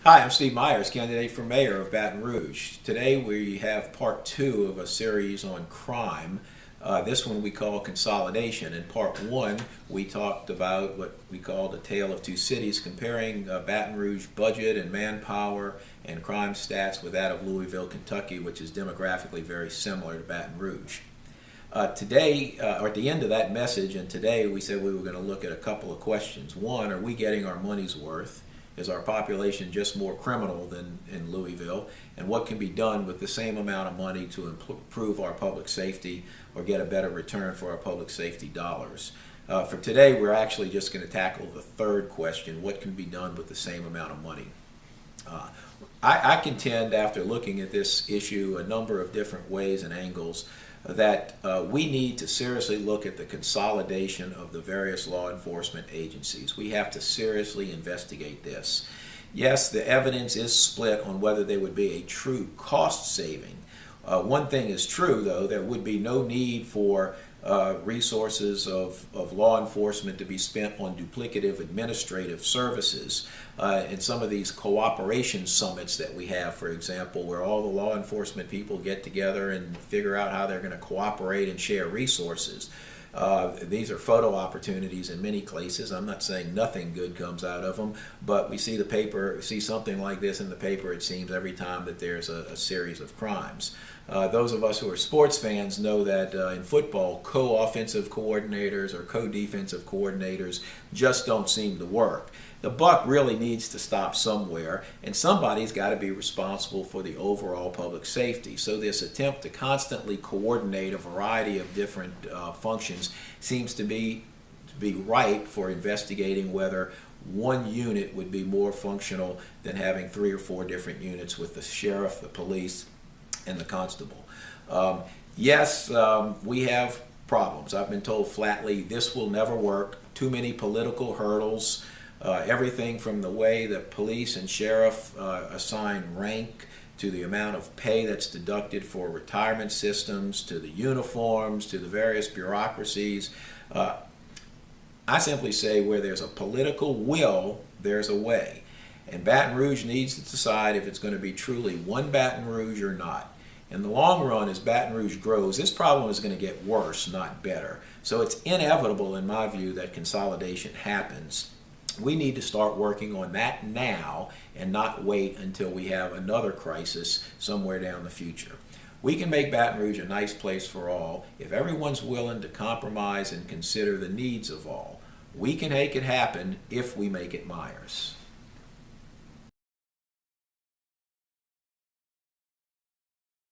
Hi, I'm Steve Myers, candidate for mayor of Baton Rouge. Today we have part two of a series on crime. This one we call consolidation. In part one, we talked about what we call the tale of two cities, comparing Baton Rouge budget and manpower and crime stats with that of Louisville, Kentucky, which is demographically very similar to Baton Rouge. Today, or at the end of that message, and today we said we were going to look at a couple of questions. One, are we getting our money's worth? Is our population just more criminal than in Louisville? And what can be done with the same amount of money to improve our public safety or get a better return for our public safety dollars? For today, we're actually just going to tackle the third question: what can be done with the same amount of money? I contend, after looking at this issue a number of different ways and angles, that we need to seriously look at the consolidation of the various law enforcement agencies. We have to seriously investigate this. Yes, the evidence is split on whether there would be a true cost saving. One thing is true, though: there would be no need for resources of law enforcement to be spent on duplicative administrative services. In some of these cooperation summits that we have, for example, where all the law enforcement people get together and figure out how they're going to cooperate and share resources. These are photo opportunities in many cases. I'm not saying nothing good comes out of them, but we see see something like this in the paper, it seems, every time that there's a series of crimes. Those of us who are sports fans know that in football, co-offensive coordinators or co-defensive coordinators just don't seem to work. The buck really needs to stop somewhere, and somebody's got to be responsible for the overall public safety. So this attempt to constantly coordinate a variety of different functions seems to be ripe for investigating whether one unit would be more functional than having 3 or 4 different units with the sheriff, the police, and the constable. Yes, we have problems. I've been told flatly this will never work. Too many political hurdles. Everything from the way that police and sheriff assign rank, to the amount of pay that's deducted for retirement systems, to the uniforms, to the various bureaucracies. I simply say where there's a political will, there's a way. And Baton Rouge needs to decide if it's going to be truly one Baton Rouge or not. In the long run, as Baton Rouge grows, this problem is going to get worse, not better. So it's inevitable, in my view, that consolidation happens. We need to start working on that now and not wait until we have another crisis somewhere down the future. We can make Baton Rouge a nice place for all if everyone's willing to compromise and consider the needs of all. We can make it happen if we make it Myers.